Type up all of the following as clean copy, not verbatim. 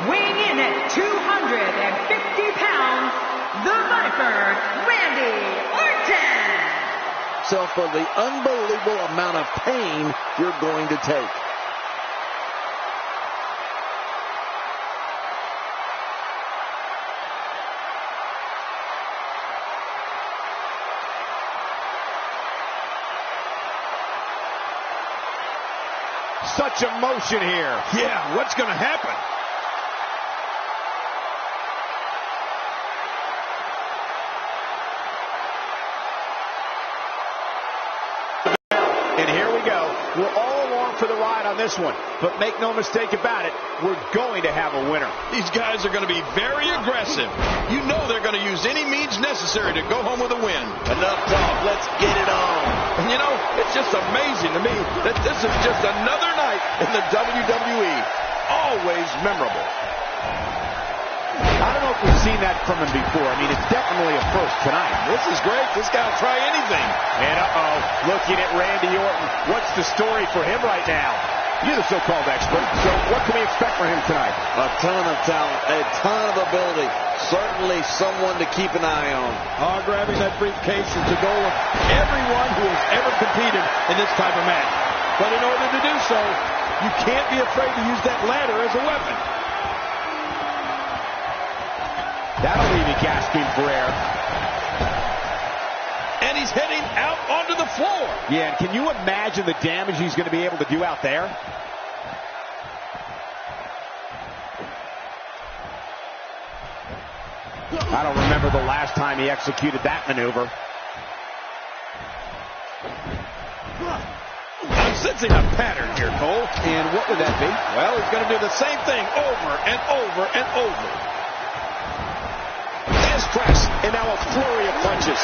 weighing in at 250 pounds, the Viper, Randy Orton. So for the unbelievable amount of pain you're going to take. Such emotion here. Yeah, what's going to happen? And here we go. We're all along for the ride on this one. But make no mistake about it, we're going to have a winner. These guys are going to be very aggressive. You know they're going to use any means necessary to go home with a win. Enough talk. Let's get it on. And you know, it's just amazing to me that this is just another night in the WWE. Always memorable. I don't know if we've seen that from him before. I mean, it's definitely a first tonight. This is great. This guy will try anything. And looking at Randy Orton. What's the story for him right now? You're the so-called expert, so what can we expect from him tonight? A ton of talent, a ton of ability. Certainly someone to keep an eye on. Grabbing that briefcase is the goal of everyone who has ever competed in this type of match. But in order to do so, you can't be afraid to use that ladder as a weapon. That'll leave you gasping for air. And he's heading out onto the floor. Yeah, and can you imagine the damage he's going to be able to do out there? I don't remember the last time he executed that maneuver. I'm sensing a pattern here, Cole. And what would that be? Well, he's going to do the same thing over and over and over. Press, and now a flurry of punches.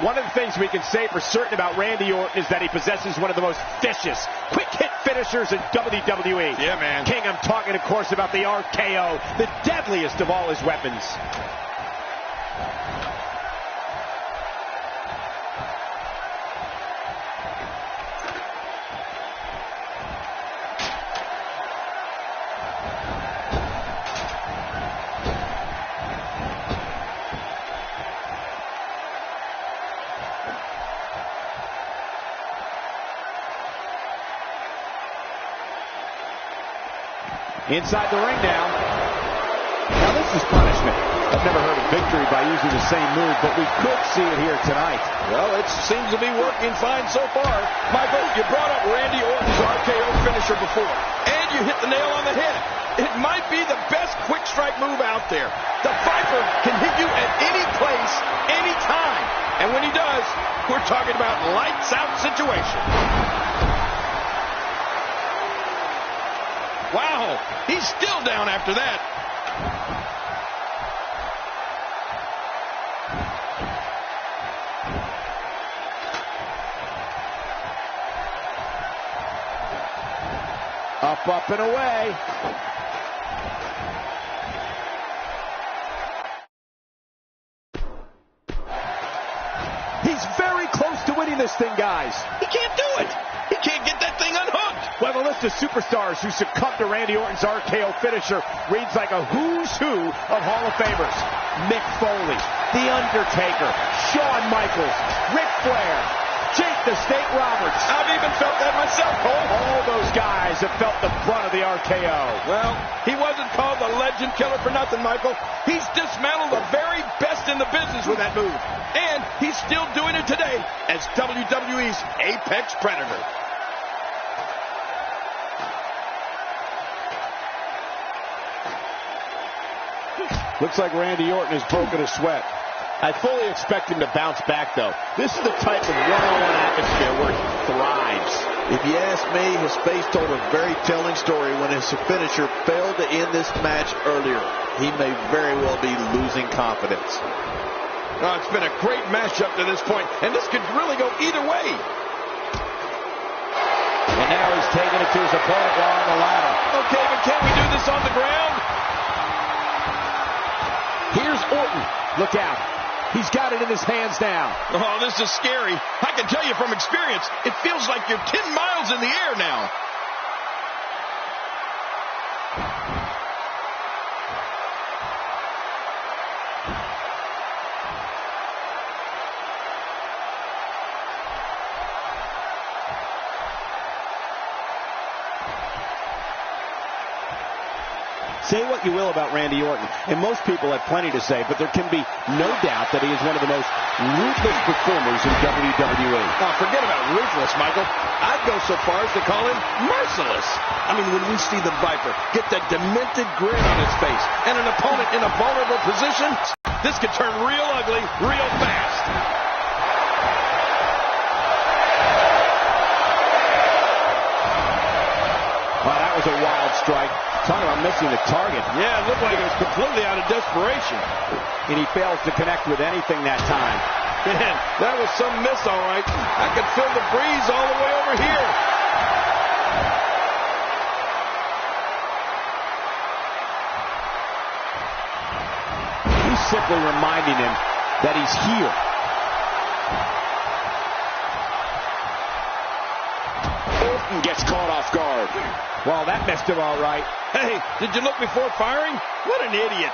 One of the things we can say for certain about Randy Orton is that he possesses one of the most vicious, quick-hit finishers in WWE. Yeah, man. King, I'm talking, of course, about the RKO, the deadliest of all his weapons. Inside the ring now. Now this is punishment. I've never heard of victory by using the same move, but we could see it here tonight. Well, it seems to be working fine so far. Michael, you brought up Randy Orton's RKO finisher before, and you hit the nail on the head. It might be the best quick strike move out there. The Viper can hit you at any place, any time. And when he does, we're talking about lights out situation. Wow, he's still down after that. Up, and away. He's very close to winning this thing, guys. He can't do it. He can't get that thing unhooked. Well, the list of superstars who succumbed to Randy Orton's RKO finisher reads like a who's who of Hall of Famers. Mick Foley, The Undertaker, Shawn Michaels, Ric Flair, Jake the Snake Roberts. I've even felt that myself, Cole. All those guys have felt the brunt of the RKO. Well, he wasn't called the legend killer for nothing, Michael. He's dismantled the very best in the business with that move. And he's still doing it today as WWE's Apex Predator. Looks like Randy Orton has broken a sweat. I fully expect him to bounce back, though. This is the type of one-on-one atmosphere where he thrives. If you ask me, his face told a very telling story when his finisher failed to end this match earlier. He may very well be losing confidence. Oh, it's been a great match up to this point, and this could really go either way. And now he's taking it to his opponent while on the ladder. Okay, but can't we do this on the ground? Here's Orton. Look out. He's got it in his hands now. Oh, this is scary. I can tell you from experience, it feels like you're 10 miles in the air now. Say what you will about Randy Orton, and most people have plenty to say, but there can be no doubt that he is one of the most ruthless performers in WWE. Oh, forget about ruthless, Michael. I'd go so far as to call him merciless. I mean, when we see the Viper get that demented grin on his face and an opponent in a vulnerable position, this could turn real ugly real fast. Wow, that was a wild strike. Talking about missing the target. Yeah, it looked like it was completely out of desperation. And he fails to connect with anything that time. Man, that was some miss, all right. I could feel the breeze all the way over here. He's simply reminding him that he's here. Orton gets caught off guard. Well, that missed him all right. Hey, did you look before firing? What an idiot.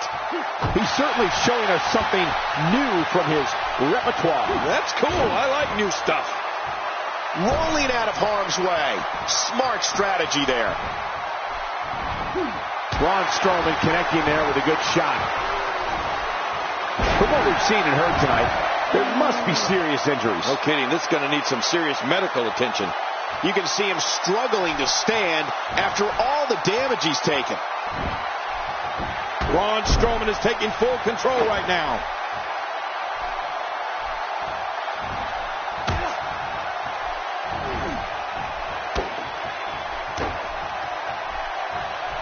He's certainly showing us something new from his repertoire. That's cool. I like new stuff. Rolling out of harm's way. Smart strategy there. Braun Strowman connecting there with a good shot. From what we've seen and heard tonight, there must be serious injuries. No kidding. This is going to need some serious medical attention. You can see him struggling to stand after all the damage he's taken. Braun Strowman is taking full control right now.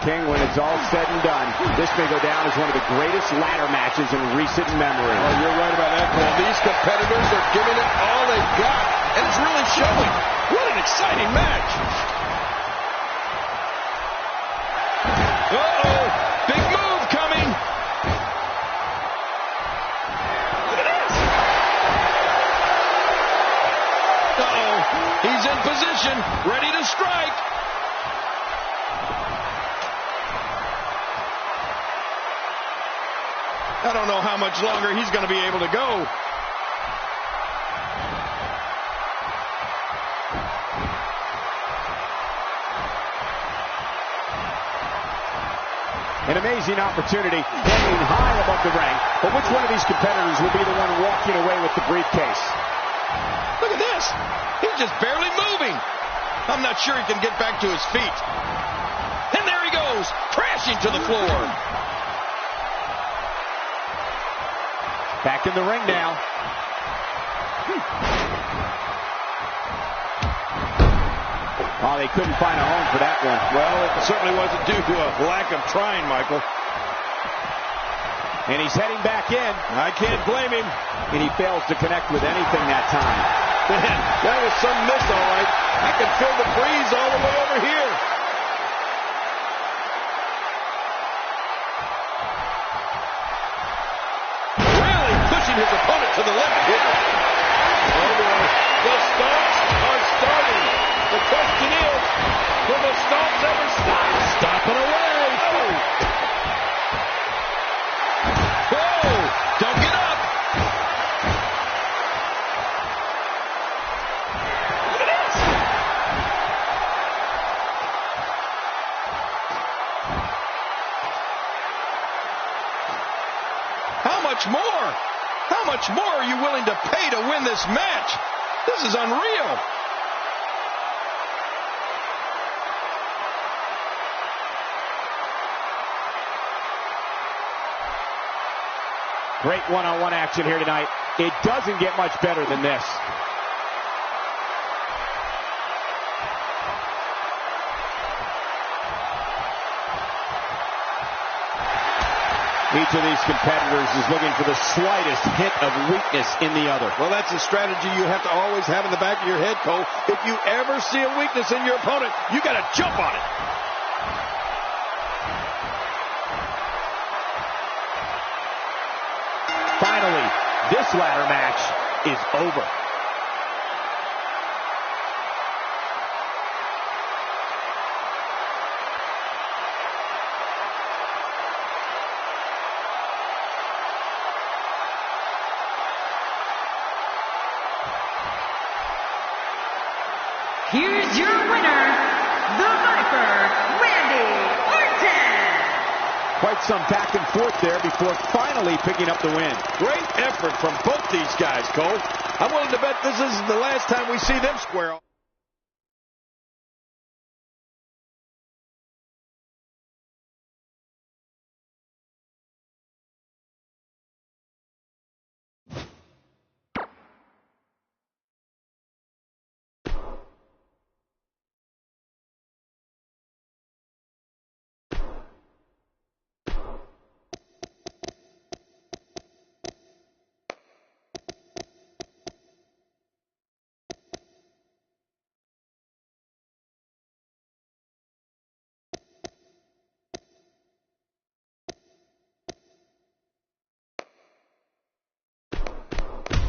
King, when it's all said and done, this may go down as one of the greatest ladder matches in recent memory. Oh, you're right about that, Cole. These competitors are giving it all they've got, and it's really showing. What an exciting match. Uh-oh, big move coming. Look at this. Uh-oh, he's in position, ready to strike. I don't know how much longer he's going to be able to go. An amazing opportunity, hanging high above the ring. But which one of these competitors will be the one walking away with the briefcase? Look at this. He's just barely moving. I'm not sure he can get back to his feet. And there he goes, crashing to the floor. Back in the ring now. Oh, they couldn't find a home for that one. Well, it certainly wasn't due to a lack of trying, Michael. And he's heading back in. I can't blame him. And he fails to connect with anything that time. Man, that was some miss, all right. I can feel the breeze all the way over here. His opponent to the left here. Oh boy, the stomps are starting. The question is, will the stomps ever stop? Stomping away. Oh. Whoa, don't get up. Look at this. How much more? How much more are you willing to pay to win this match? This is unreal. Great one-on-one action here tonight. It doesn't get much better than this. Each of these competitors is looking for the slightest hint of weakness in the other. Well, that's a strategy you have to always have in the back of your head, Cole. If you ever see a weakness in your opponent, you got to jump on it. Finally, this ladder match is over. Here's your winner, the Viper, Randy Orton. Quite some back and forth there before finally picking up the win. Great effort from both these guys, Cole. I'm willing to bet this isn't the last time we see them square off.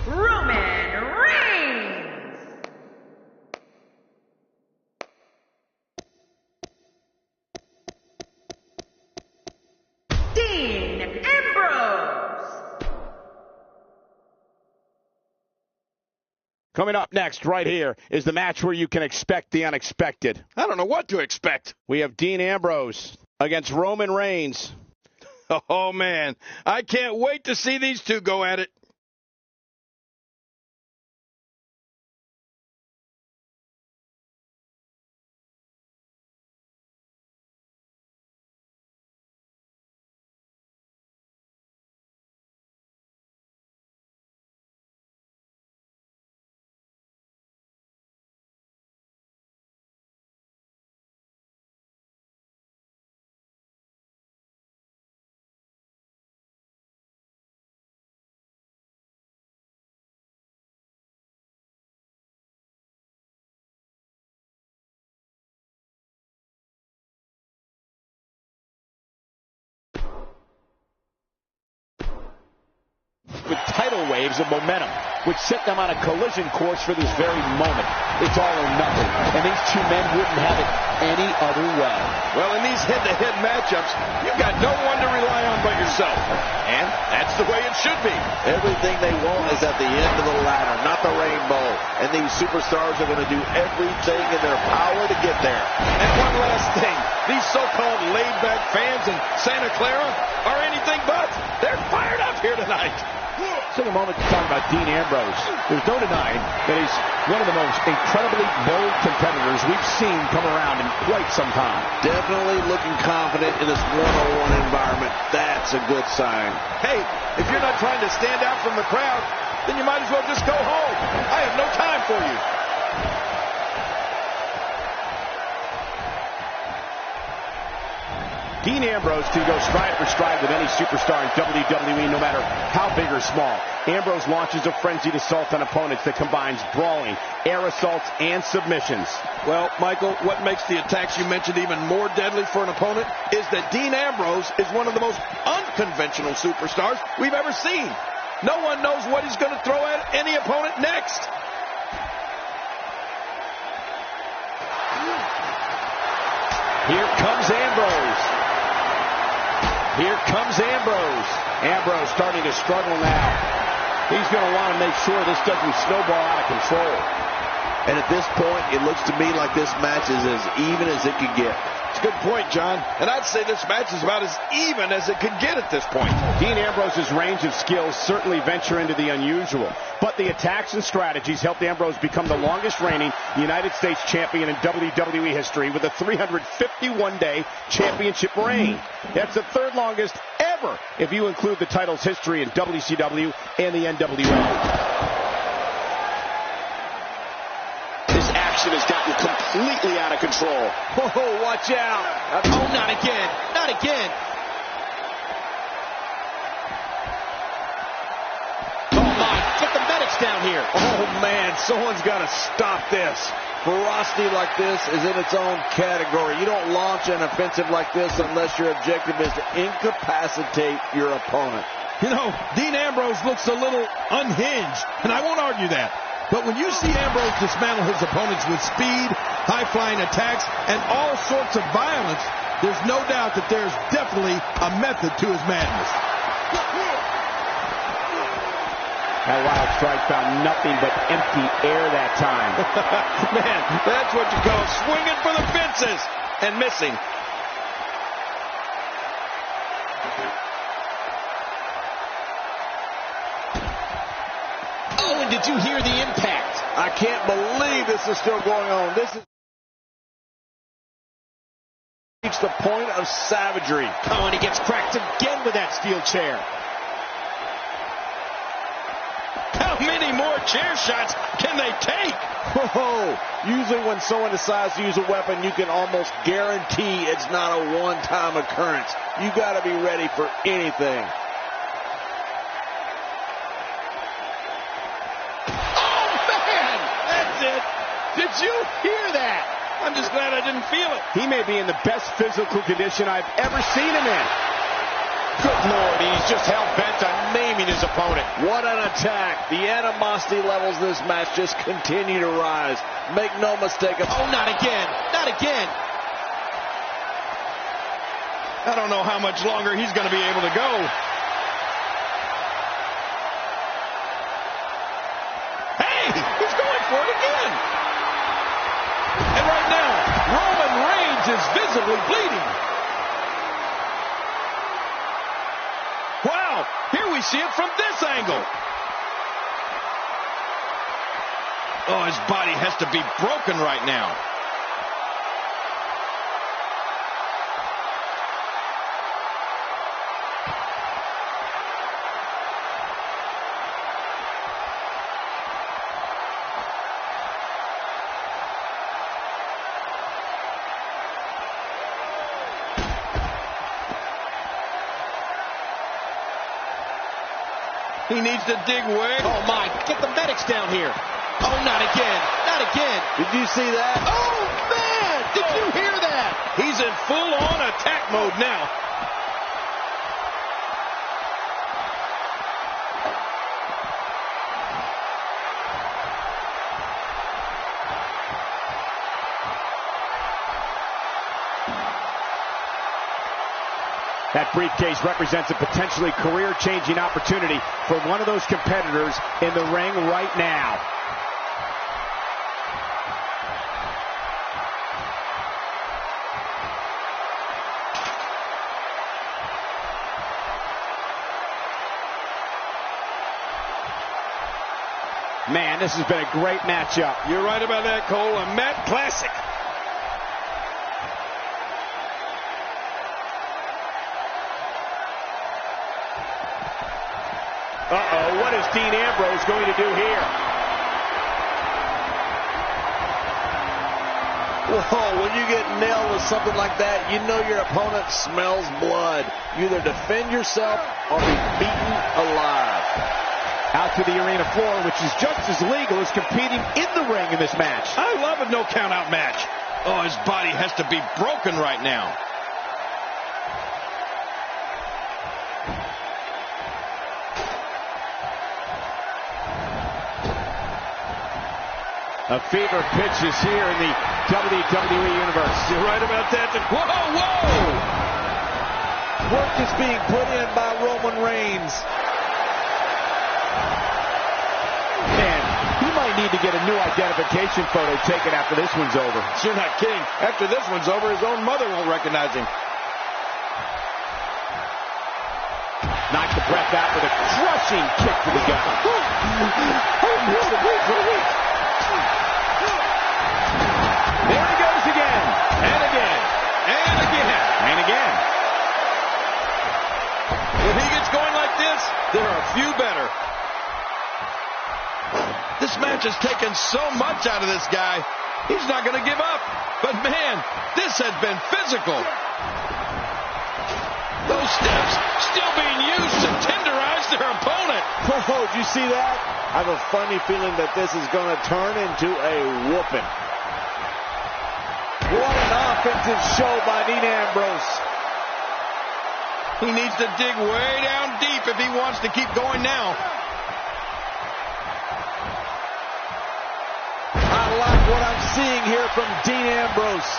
Roman Reigns. Dean Ambrose. Coming up next, right here, is the match where you can expect the unexpected. I don't know what to expect. We have Dean Ambrose against Roman Reigns. Oh, man. I can't wait to see these two go at it. With tidal waves of momentum, which set them on a collision course for this very moment. It's all or nothing, and these two men wouldn't have it any other way. Well, in these head-to-head matchups, you've got no one to rely on but yourself. And that's the way it should be. Everything they want is at the end of the ladder, not the rainbow. And these superstars are going to do everything in their power to get there. And one last thing. These so-called laid-back fans in Santa Clara are anything but. They're fired up here tonight. Let's take a moment to talk about Dean Ambrose. There's no denying that he's one of the most incredibly bold competitors we've seen come around in quite some time. Definitely looking confident in this one-on-one environment. That's a good sign. Hey, if you're not trying to stand out from the crowd, then you might as well just go home. I have no time for you. Dean Ambrose can go stride for stride with any superstar in WWE, no matter how big or small. Ambrose launches a frenzied assault on opponents that combines brawling, air assaults, and submissions. Well, Michael, what makes the attacks you mentioned even more deadly for an opponent is that Dean Ambrose is one of the most unconventional superstars we've ever seen. No one knows what he's going to throw at any opponent next. Here comes Ambrose. Here comes Ambrose. Ambrose starting to struggle now. He's going to want to make sure this doesn't snowball out of control. And at this point, it looks to me like this match is as even as it could get. It's a good point, John. And I'd say this match is about as even as it could get at this point. Dean Ambrose's range of skills certainly venture into the unusual. But the attacks and strategies helped Ambrose become the longest reigning United States champion in WWE history with a 351-day championship reign. That's the third longest ever if you include the title's history in WCW and the NWA. Has gotten completely out of control. Oh, watch out. Oh, not again. Not again. Oh, my. Get the medics down here. Oh, man, someone's got to stop this. Ferocity like this is in its own category. You don't launch an offensive like this unless your objective is to incapacitate your opponent. You know, Dean Ambrose looks a little unhinged, and I won't argue that. But when you see Ambrose dismantle his opponents with speed, high-flying attacks, and all sorts of violence, there's no doubt that there's definitely a method to his madness. That wild strike found nothing but empty air that time. Man, that's what you call swinging for the fences and missing. Oh, and did you hear the impact? I can't believe this is still going on. This is reached the point of savagery. Oh, and he gets cracked again with that steel chair. How many more chair shots can they take? Whoa. Usually when someone decides to use a weapon, you can almost guarantee it's not a one-time occurrence. You got to be ready for anything. Oh, man! That's it. Did you hear that? I'm just glad I didn't feel it. He may be in the best physical condition I've ever seen him in. Good Lord, he's just hell-bent on naming his opponent. What an attack. The animosity levels in this match just continue to rise. Make no mistake about it. Oh, not again. Not again. I don't know how much longer he's going to be able to go. Hey, he's going for it again. And right now, Roman Reigns is visibly bleeding. Wow, here we see it from this angle. Oh, his body has to be broken right now. He needs to dig way. Oh, my. Get the medics down here. Oh, not again. Not again. Did you see that? Oh, man. Did you hear that? He's in full-on attack mode now. That briefcase represents a potentially career-changing opportunity for one of those competitors in the ring right now. Man, this has been a great matchup. You're right about that, Cole. A Matt classic. Uh-oh, what is Dean Ambrose going to do here? Whoa, when you get nailed with something like that, you know your opponent smells blood. You either defend yourself or be beaten alive. Out to the arena floor, which is just as legal as competing in the ring in this match. I love a no count-out match. Oh, his body has to be broken right now. A fever pitch is here in the WWE Universe. You're right about that. Whoa, whoa! Work is being put in by Roman Reigns. Man, he might need to get a new identification photo taken after this one's over. You're not kidding. After this one's over, his own mother won't recognize him. Knocked the breath out with a crushing kick to the gut. There he goes again. And again. And again. And again. If he gets going like this, there are a few better. This match has taken so much out of this guy. He's not going to give up. But man, this has been physical. Those steps still being used to tenderize their opponent. Oh, did you see that? I have a funny feeling that this is going to turn into a whooping. What an offensive show by Dean Ambrose. He needs to dig way down deep if he wants to keep going now. I like what I'm seeing here from Dean Ambrose.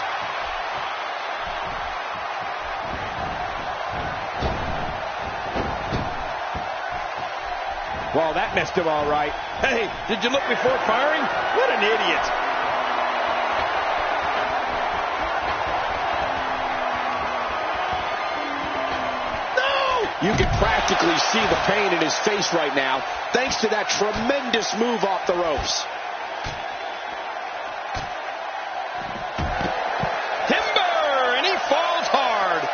Well, that missed him all right. Hey, did you look before firing? What an idiot. You can practically see the pain in his face right now, thanks to that tremendous move off the ropes. Timber, and he falls hard.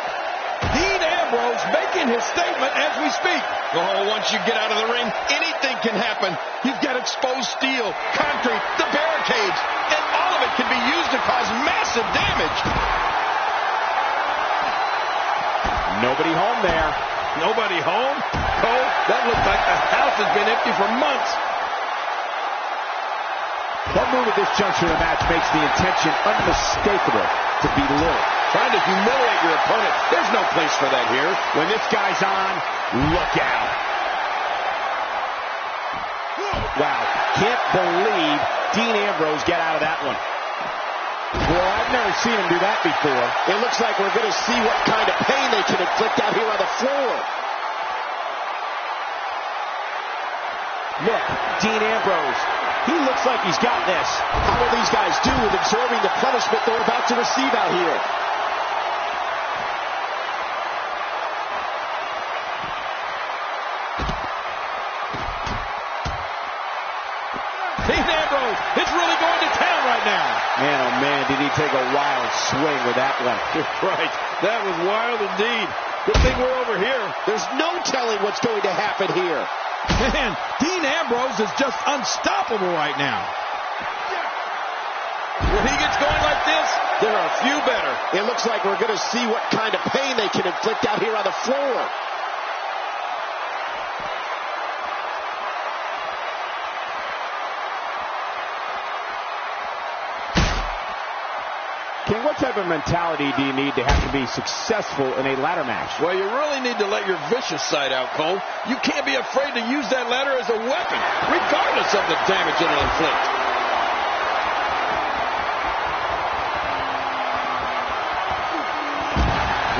Dean Ambrose making his statement as we speak. Oh, once you get out of the ring, anything can happen. You've got exposed steel, concrete, the barricades, and all of it can be used to cause massive damage. Nobody home there. Nobody home? Cole, that looks like the house has been empty for months. That move at this juncture of the match makes the intention unmistakable to belittle. Trying to humiliate your opponent. There's no place for that here. When this guy's on, look out. Wow, can't believe Dean Ambrose got out of that one. Well, I've never seen him do that before. It looks like we're going to see what kind of pain they can inflict out here on the floor. Look, Dean Ambrose. He looks like he's got this. How will these guys do with absorbing the punishment they're about to receive out here? Dean Ambrose, it's really going to town right now. Man, oh man, did he take a wild swing with that one. Right, that was wild indeed. Good thing we're over here. There's no telling what's going to happen here. Man, Dean Ambrose is just unstoppable right now. When he gets going like this, there are a few better. It looks like we're going to see what kind of pain they can inflict out here on the floor. King, what type of mentality do you need to have to be successful in a ladder match? Well, you really need to let your vicious side out, Cole. You can't be afraid to use that ladder as a weapon, regardless of the damage it'll inflict.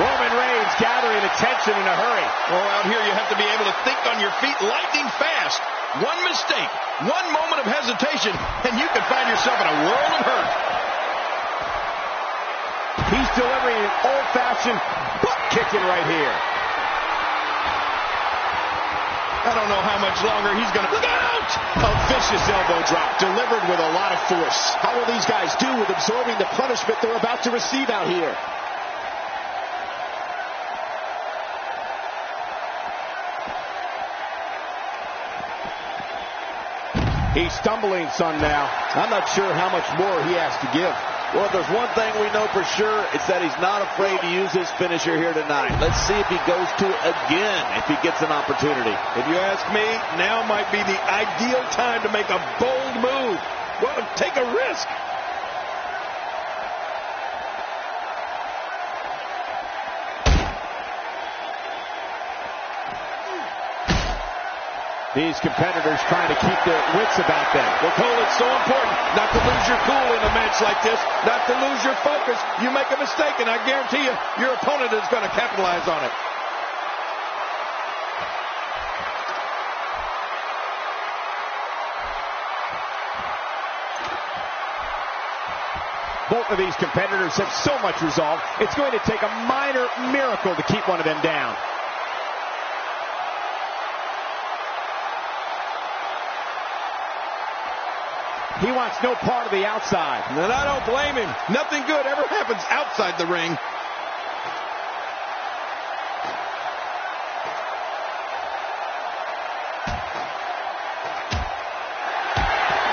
Roman Reigns gathering attention in a hurry. Oh, out here you have to be able to think on your feet lightning fast. One mistake, one moment of hesitation, and you can find yourself in a world of hurt. He's delivering an old-fashioned butt-kicking right here. I don't know how much longer he's going to... Look out! A vicious elbow drop delivered with a lot of force. How will these guys do with absorbing the punishment they're about to receive out here? He's stumbling some now. I'm not sure how much more he has to give. Well, if there's one thing we know for sure, it's that he's not afraid to use his finisher here tonight. Let's see if he goes to it again if he gets an opportunity. If you ask me, now might be the ideal time to make a bold move. Well, take a risk. These competitors trying to keep their wits about them. Well, Cole, it's so important not to lose your cool in a match like this, not to lose your focus. You make a mistake, and I guarantee you, your opponent is going to capitalize on it. Both of these competitors have so much resolve, it's going to take a minor miracle to keep one of them down. He wants no part of the outside. And I don't blame him. Nothing good ever happens outside the ring.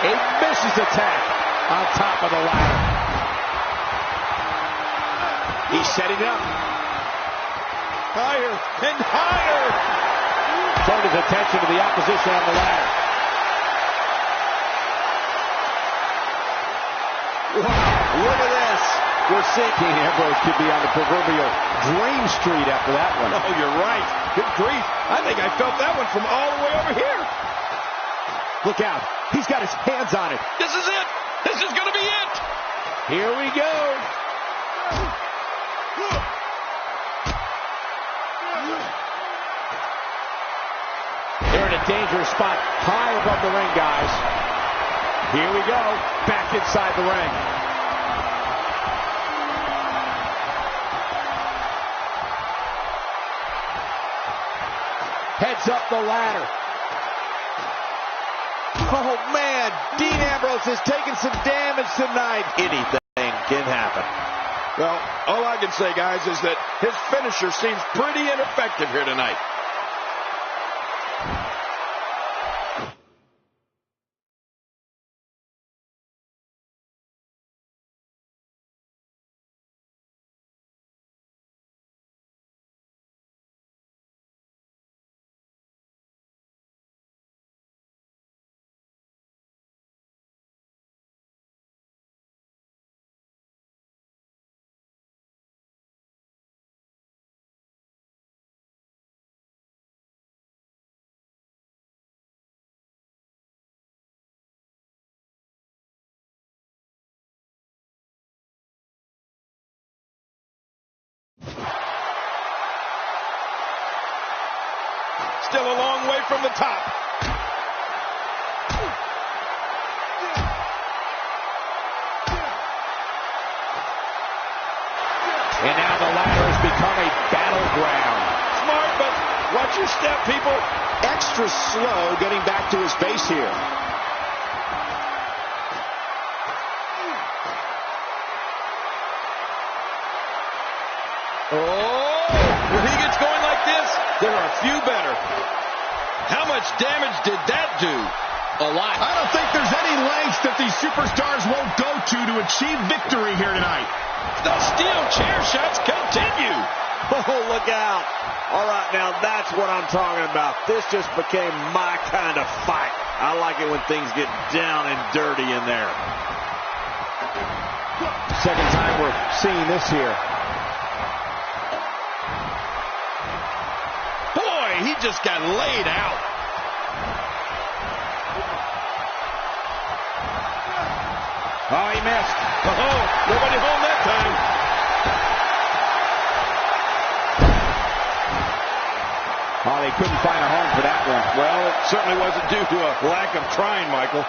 A vicious attack on top of the ladder. He's setting it up. Higher and higher. Turned his attention to the opposition on the ladder. Wow, look at this. We're seeing Dean Ambrose could be on the proverbial dream street after that one. Oh, you're right. Good grief. I think I felt that one from all the way over here. Look out. He's got his hands on it. This is it. This is going to be it. Here we go. They're in a dangerous spot high above the ring, guys. Here we go. Back inside the ring. Heads up the ladder. Oh, man. Dean Ambrose has taken some damage tonight. Anything can happen. Well, all I can say, guys, is that his finisher seems pretty ineffective here tonight. Still a long way from the top. And now the ladder has become a battleground. Smart, but watch your step, people. Extra slow getting back to his base here. Oh, when he gets going like this, there are a few better. How much damage did that do? A lot. I don't think there's any lengths that these superstars won't go to achieve victory here tonight. The steel chair shots continue. Oh, look out. All right, now that's what I'm talking about. This just became my kind of fight. I like it when things get down and dirty in there. Second time we're seeing this here. Boy, he just got laid out. Oh, he missed. Oh, nobody home that time. Oh, they couldn't find a home for that one. Well, it certainly wasn't due to a lack of trying, Michael.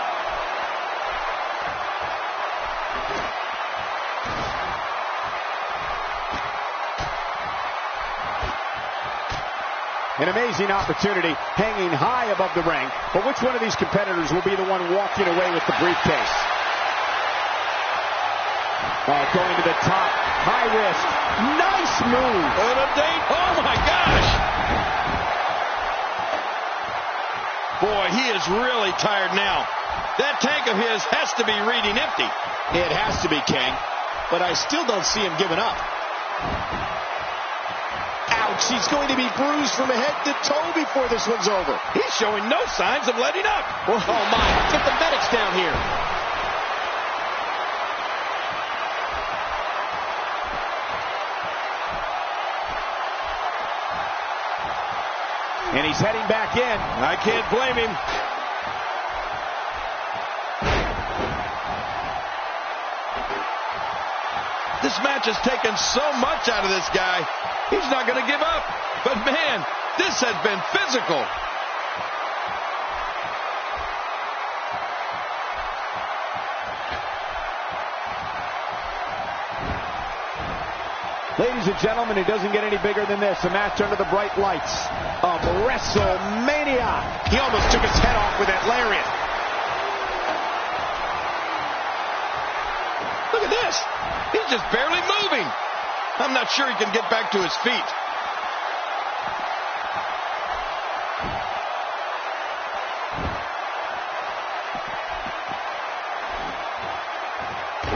An amazing opportunity hanging high above the ring. But which one of these competitors will be the one walking away with the briefcase? Going to the top. High risk. Nice move. An update. Oh, my gosh. Boy, he is really tired now. That tank of his has to be reading empty. It has to be, King. But I still don't see him giving up. Ouch, he's going to be bruised from head to toe before this one's over. He's showing no signs of letting up. Oh, my. Get the medics down here. And he's heading back in. I can't blame him. This match has taken so much out of this guy. He's not going to give up. But, man, this has been physical. Ladies and gentlemen, it doesn't get any bigger than this. A match under the bright lights of WrestleMania. He almost took his head off with that lariat. Look at this. He's just barely moving. I'm not sure he can get back to his feet.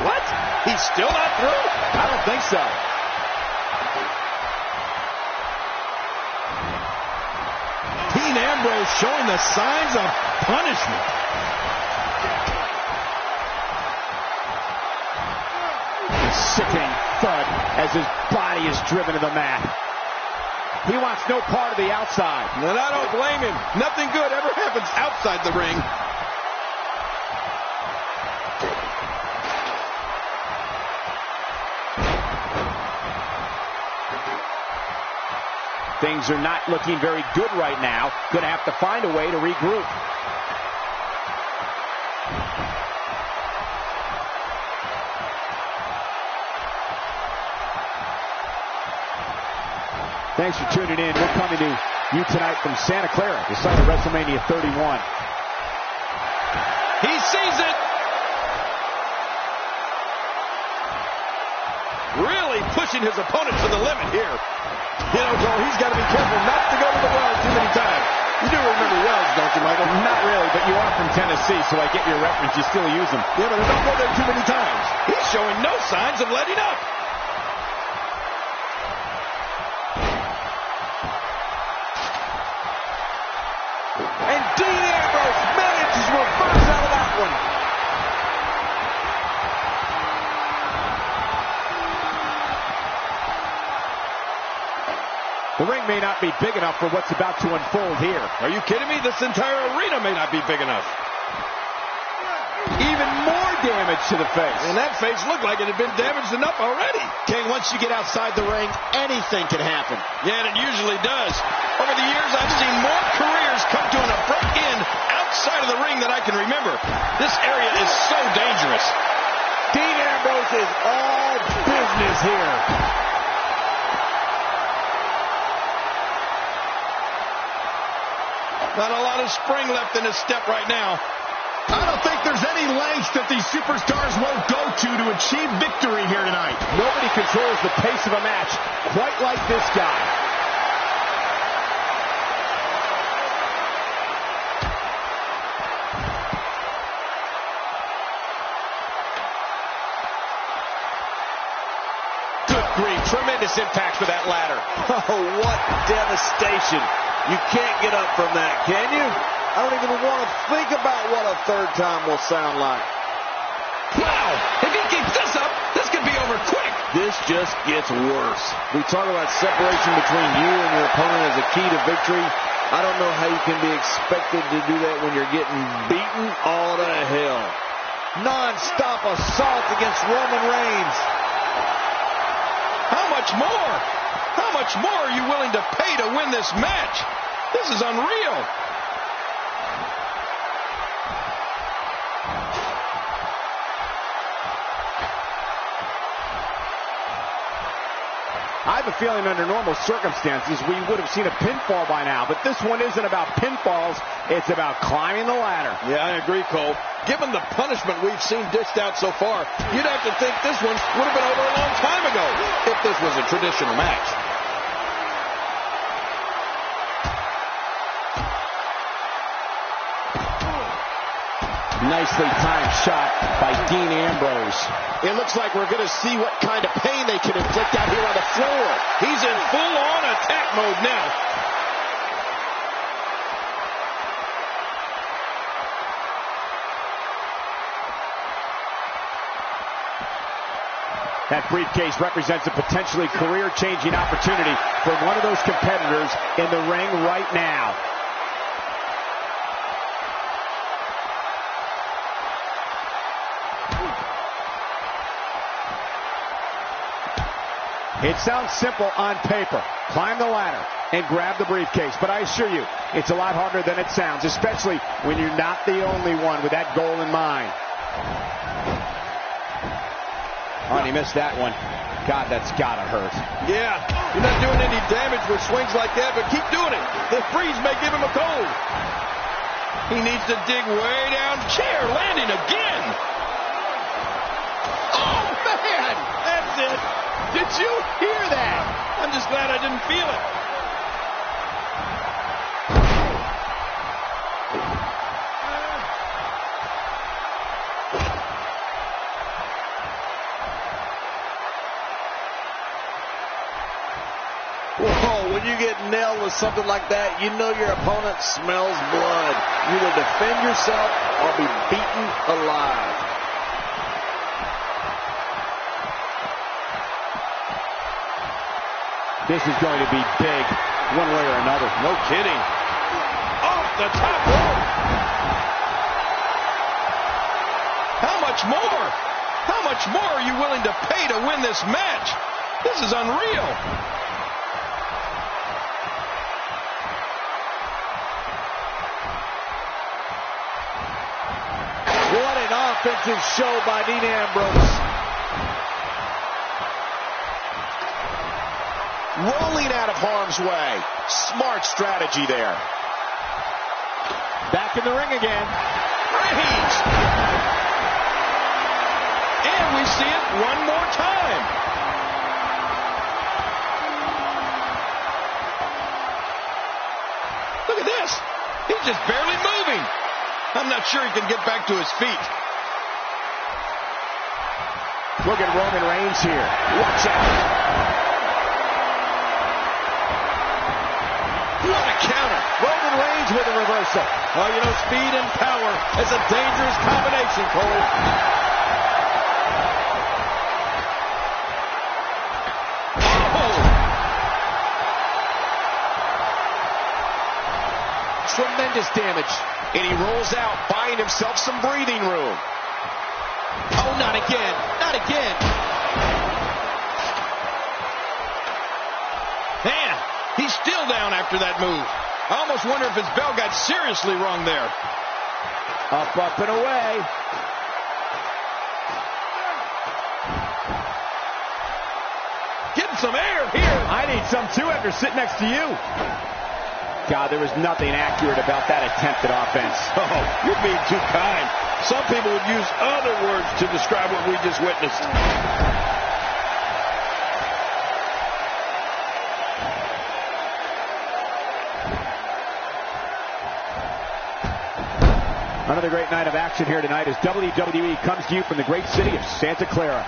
What? He's still not through? I don't think so. Dean Ambrose showing the signs of punishment. sickening thud as his body is driven to the mat. He wants no part of the outside. And I don't blame him. Nothing good ever happens outside the ring. Things are not looking very good right now. Going to have to find a way to regroup. Thanks for tuning in. We're coming to you tonight from Santa Clara, the site of WrestleMania 31. He sees it. Really pushing his opponent to the limit here. You know, Joe, he's got to be careful not to go to the well too many times. You do remember wells, don't you, Michael? Not really, but you are from Tennessee, so I get your reference. You still use them. Yeah, but I don't go there too many times. He's showing no signs of letting up. And Dean Ambrose manages to reverse out of that one. The ring may not be big enough for what's about to unfold here. Are you kidding me? This entire arena may not be big enough. Even more damage to the face. And that face looked like it had been damaged enough already. King, once you get outside the ring, anything can happen. Yeah, and it usually does. Over the years, I've seen more careers come to an abrupt end outside of the ring than I can remember. This area is so dangerous. Dean Ambrose is all business here. Not a lot of spring left in his step right now. I don't think there's any lengths that these superstars won't go to achieve victory here tonight. Nobody controls the pace of a match quite like this guy. Good grief, tremendous impact with that ladder. Oh, what devastation. You can't get up from that, can you? I don't even want to think about what a third time will sound like. Wow! If he keeps this up, this could be over quick. This just gets worse. We talk about separation between you and your opponent as a key to victory. I don't know how you can be expected to do that when you're getting beaten all to hell. Non-stop assault against Roman Reigns. How much more? How much more are you willing to pay to win this match? This is unreal. I have a feeling under normal circumstances we would have seen a pinfall by now, but this one isn't about pinfalls, it's about climbing the ladder. Yeah, I agree, Cole. Given the punishment we've seen dished out so far, you'd have to think this one would have been over a long time ago if this was a traditional match. Nicely timed shot by Dean Ambrose. It looks like we're going to see what kind of pain they can inflict out here on the floor. He's in full-on attack mode now. That briefcase represents a potentially career-changing opportunity for one of those competitors in the ring right now. It sounds simple on paper. Climb the ladder and grab the briefcase. But I assure you, it's a lot harder than it sounds, especially when you're not the only one with that goal in mind. Oh, and he missed that one. God, that's gotta hurt. Yeah, you're not doing any damage with swings like that, but keep doing it. The freeze may give him a cold. He needs to dig way down. Chair landing again. Oh, man! That's it. Did you hear that? I'm just glad I didn't feel it. Whoa, when you get nailed with something like that, you know your opponent smells blood. You will defend yourself or be beaten alive. This is going to be big, one way or another. No kidding. Off the top rope. How much more? How much more are you willing to pay to win this match? This is unreal. What an offensive show by Dean Ambrose. Rolling out of harm's way. Smart strategy there. Back in the ring again. Reigns. And we see it one more time. Look at this. He's just barely moving. I'm not sure he can get back to his feet. Look at Roman Reigns here. Watch out. What a counter. Roman Reigns with a reversal. Oh, you know, speed and power is a dangerous combination, Cole. Tremendous damage. And he rolls out, buying himself some breathing room. Oh, not again. Not again. Man, he's still down after that move. I almost wonder if his bell got seriously wrong there. Up, and away. Getting some air here. I need some too after sitting next to you. God, there was nothing accurate about that attempted offense. Oh, you're being too kind. Some people would use other words to describe what we just witnessed. Another great night of action here tonight as WWE comes to you from the great city of Santa Clara.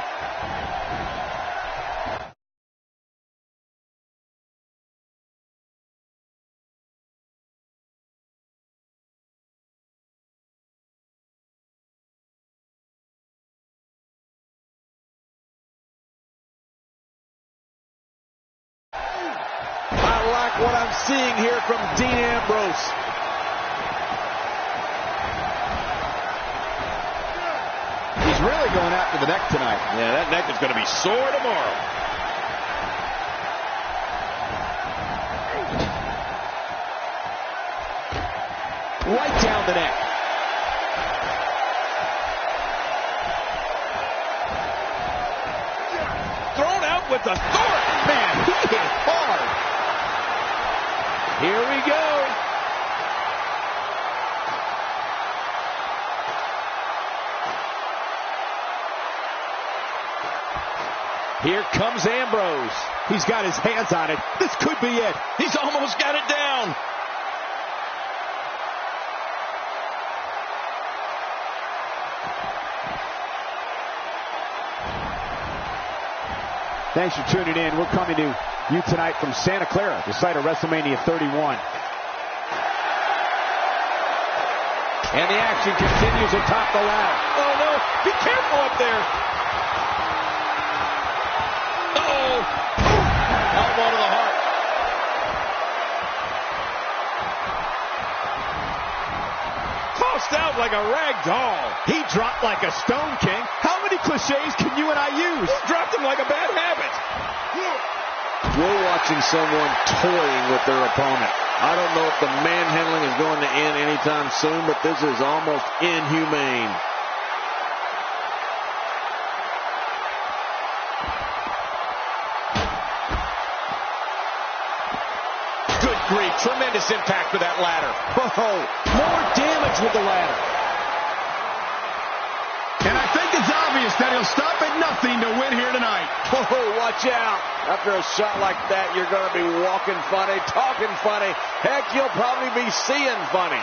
I like what I'm seeing here from Dean Ambrose. He's really going after the neck tonight. Yeah, that neck is going to be sore tomorrow. Right down the neck. Thrown out with authority. Man, he hit hard. Here we go. Here comes Ambrose. He's got his hands on it. This could be it. He's almost got it down. Thanks for tuning in. We're coming to you tonight from Santa Clara, the site of WrestleMania 31. And the action continues atop the ladder. Oh, no. Be careful up there. Uh-oh. Elbow to the heart. Tossed out like a rag doll. He dropped like a stone, King. How many cliches can you and I use? He dropped him like a bad habit. We're watching someone toying with their opponent. I don't know if the manhandling is going to end anytime soon, but this is almost inhumane. Good grief. Tremendous impact with that ladder. Oh, more damage with the ladder. And I think it's obvious that he'll stop at nothing to win here tonight. Oh, watch out. After a shot like that, you're going to be walking funny, talking funny. Heck, you'll probably be seeing funny.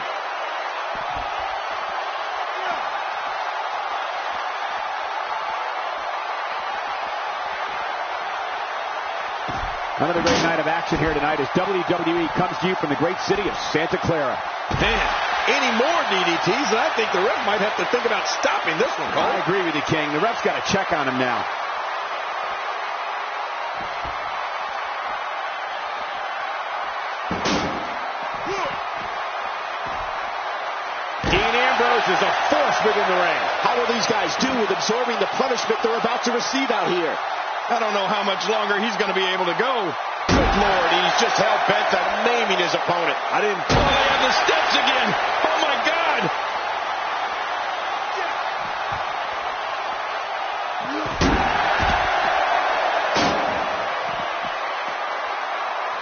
Another great night of action here tonight as WWE comes to you from the great city of Santa Clara. Man, any more DDTs, and I think the ref might have to think about stopping this one, Cole. I agree with you, King. The ref's got to check on him now. Ambrose is a force within the ring. How will these guys do with absorbing the punishment they're about to receive out here? I don't know how much longer he's going to be able to go. Good Lord, he's just hell-bent on naming his opponent. I didn't... Oh, they have the steps again. Oh, my God.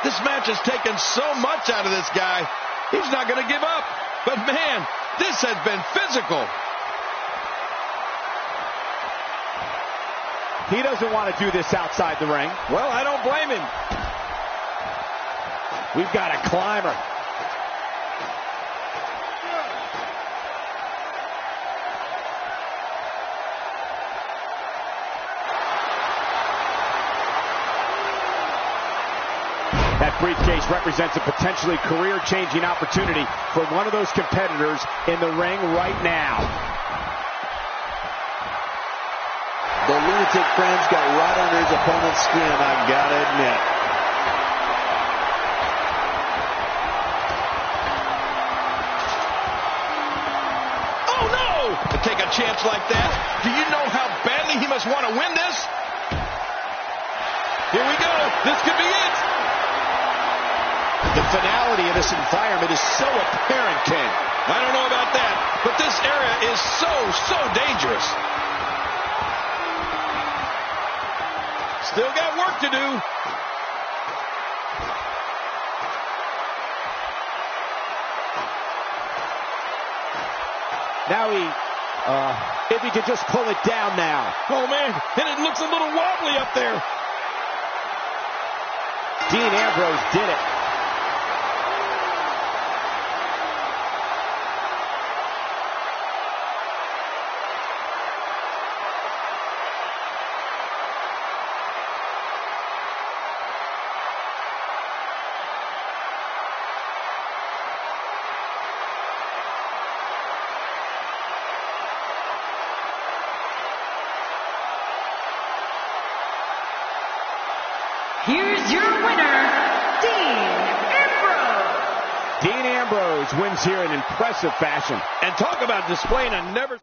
This match has taken so much out of this guy. He's not going to give up. But, man, this has been physical. He doesn't want to do this outside the ring. Well, I don't blame him. We've got a climber. That briefcase represents a potentially career-changing opportunity for one of those competitors in the ring right now. The lunatic friend's got right under his opponent's skin, I've got to admit. Oh, no! To take a chance like that, do you know how badly he must want to win this? Here we go. This could be it. The finality of this environment is so apparent, Ken. I don't know about that, but this area is so dangerous. Still got work to do. Now if he could just pull it down now. Oh, man, and it looks a little wobbly up there. Dean Ambrose did it. Here's your winner, Dean Ambrose. Dean Ambrose wins here in impressive fashion. And talk about displaying a never...